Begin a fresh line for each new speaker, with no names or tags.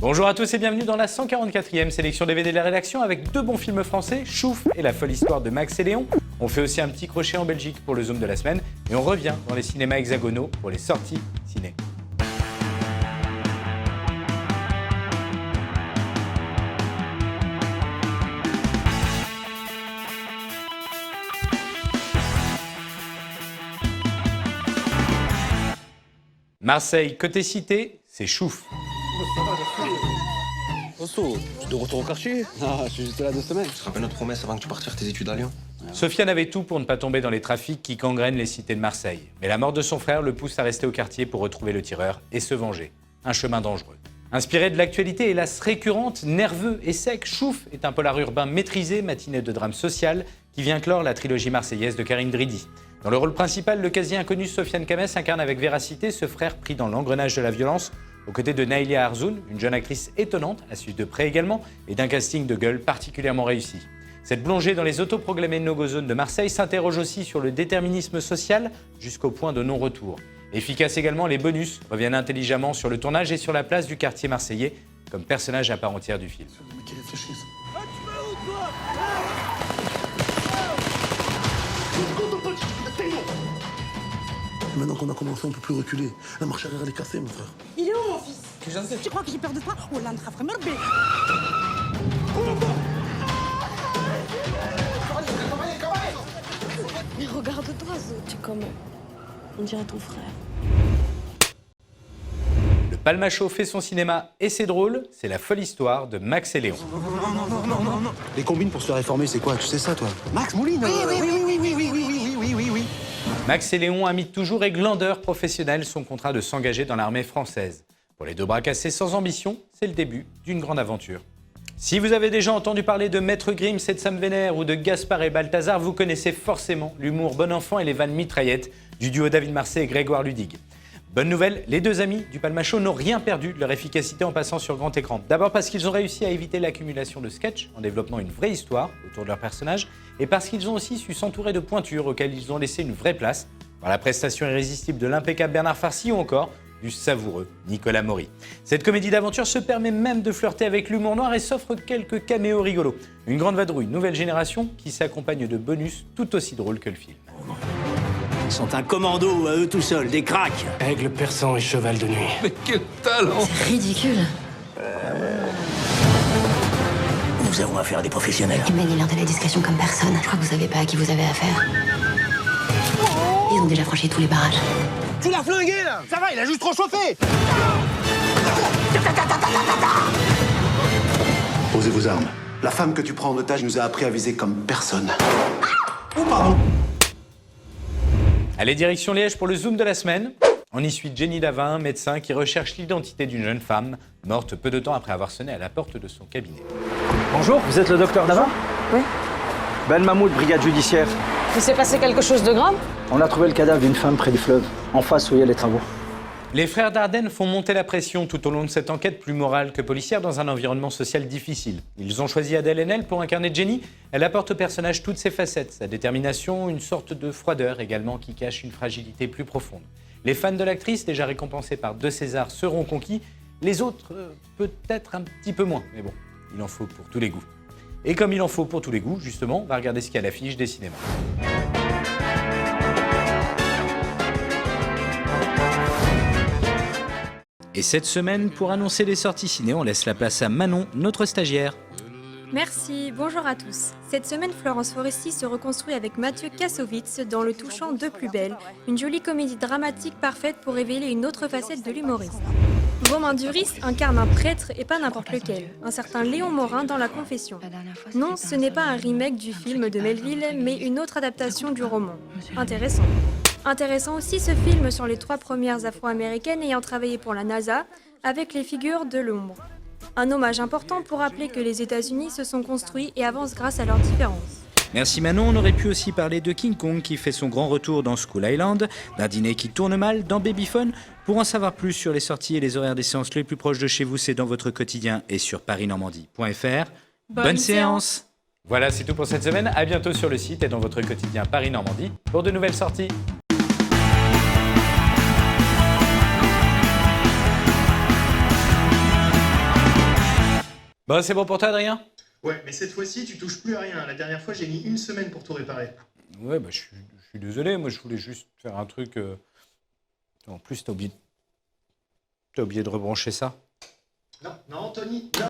Bonjour à tous et bienvenue dans la 144e sélection DVD de la rédaction avec deux bons films français, Chouf et La folle histoire de Max et Léon. On fait aussi un petit crochet en Belgique pour le Zoom de la semaine et on revient dans les cinémas hexagonaux pour les sorties ciné. Marseille, côté cité, c'est Chouf.
Osso, tu es de retour au quartier?
Ah, je suis juste là 2 semaines.
Tu te rappelles notre promesse avant que tu partes faire tes études à Lyon?
Sofiane avait tout pour ne pas tomber dans les trafics qui gangrènent les cités de Marseille. Mais la mort de son frère le pousse à rester au quartier pour retrouver le tireur et se venger. Un chemin dangereux. Inspiré de l'actualité hélas récurrente, nerveux et sec, Chouf est un polar urbain maîtrisé, matiné de drame social, qui vient clore la trilogie marseillaise de Karim Dridi. Dans le rôle principal, le quasi-inconnu Sofiane Kames incarne avec véracité ce frère pris dans l'engrenage de la violence, aux côtés de Naïlia Arzoun, une jeune actrice étonnante, à suivre de près également, et d'un casting de gueule particulièrement réussi. Cette plongée dans les autoproclamées no-go zones de Marseille s'interroge aussi sur le déterminisme social jusqu'au point de non-retour. Efficace également, les bonus reviennent intelligemment sur le tournage et sur la place du quartier marseillais comme personnage à part entière du film.
Maintenant qu'on a commencé, on peut plus reculer. La marche arrière, elle est cassée, mon frère.
Il est où, mon fils? Tu crois que j'ai peur de toi? Oh là,
Mais regarde-toi, tu es comment? On dirait ton frère.
Le Palmacho fait son cinéma et c'est drôle, c'est La folle histoire de Max et Léon.
Non. Les combines pour se réformer, c'est quoi? Tu sais ça, toi? Max Mouline? Oui.
Max et Léon imitent toujours et glandeur professionnel son contrat de s'engager dans l'armée française. Pour les deux bras cassés sans ambition, c'est le début d'une grande aventure. Si vous avez déjà entendu parler de Maître Grims et de Sam Vénère ou de Gaspard et Balthazar, vous connaissez forcément l'humour bon enfant et les vannes mitraillettes du duo David Marsay et Grégoire Ludig. Bonne nouvelle, les deux amis du Palmacho n'ont rien perdu de leur efficacité en passant sur grand écran. D'abord parce qu'ils ont réussi à éviter l'accumulation de sketchs en développant une vraie histoire autour de leurs personnages et parce qu'ils ont aussi su s'entourer de pointures auxquelles ils ont laissé une vraie place par la prestation irrésistible de l'impeccable Bernard Farcy ou encore du savoureux Nicolas Maury. Cette comédie d'aventure se permet même de flirter avec l'humour noir et s'offre quelques caméos rigolos. Une grande vadrouille, nouvelle génération qui s'accompagne de bonus tout aussi drôles que le film.
Ils sont un commando à eux tout seuls, des cracks.
Aigle persan et cheval de nuit.
Mais quel talent!
C'est ridicule.
Nous avons affaire à des professionnels.
Tu mènes l'heure de la discrétion comme personne. Je crois que vous savez pas à qui vous avez affaire. Ils ont déjà franchi tous les barrages.
Tu l'as flingué, là! Ça va, il a juste trop chauffé!
Posez vos armes. La femme que tu prends en otage nous a appris à viser comme personne.
Oh, pardon!
Allez, direction Liège pour le Zoom de la semaine. On y suit Jenny Davin, médecin qui recherche l'identité d'une jeune femme morte peu de temps après avoir sonné à la porte de son cabinet.
Bonjour, vous êtes le docteur Davin?
Oui.
Ben Mahmoud, brigade judiciaire.
Il s'est passé quelque chose de grave?
On a trouvé le cadavre d'une femme près du fleuve, en face où il y a les travaux.
Les frères Dardenne font monter la pression tout au long de cette enquête plus morale que policière dans un environnement social difficile. Ils ont choisi Adèle Haenel pour incarner Jenny. Elle apporte au personnage toutes ses facettes, sa détermination, une sorte de froideur également qui cache une fragilité plus profonde. Les fans de l'actrice, déjà récompensés par 2 Césars, seront conquis. Les autres, peut-être un petit peu moins. Mais bon, il en faut pour tous les goûts. Et comme il en faut pour tous les goûts, justement, on va regarder ce qu'il y a à l'affiche des cinémas. Et cette semaine, pour annoncer les sorties ciné, on laisse la place à Manon, notre stagiaire.
Merci, bonjour à tous. Cette semaine, Florence Foresti se reconstruit avec Mathieu Kassovitz dans Le touchant de plus belle, une jolie comédie dramatique parfaite pour révéler une autre facette de l'humoriste. Romain Duris incarne un prêtre et pas n'importe lequel, un certain Léon Morin dans La Confession. Non, ce n'est pas un remake du film de Melville, mais une autre adaptation du roman. Intéressant. Intéressant aussi ce film sur les 3 premières Afro-américaines ayant travaillé pour la NASA, avec les figures de l'ombre. Un hommage important pour rappeler que les États-Unis se sont construits et avancent grâce à leurs différences.
Merci Manon, on aurait pu aussi parler de King Kong qui fait son grand retour dans School Island, d'un dîner qui tourne mal dans Babyphone. Pour en savoir plus sur les sorties et les horaires des séances les plus proches de chez vous, c'est dans votre quotidien et sur parisnormandie.fr. Bonne séance. Voilà, c'est tout pour cette semaine. À bientôt sur le site et dans votre quotidien Paris Normandie pour de nouvelles sorties. Bon, c'est bon pour toi, Adrien?
Ouais, mais cette fois-ci, tu touches plus à rien. La dernière fois, j'ai mis 1 semaine pour tout réparer.
Ouais, bah, je suis désolé. Moi, je voulais juste faire un truc. En plus, t'as oublié de rebrancher ça.
Non, Tony, non.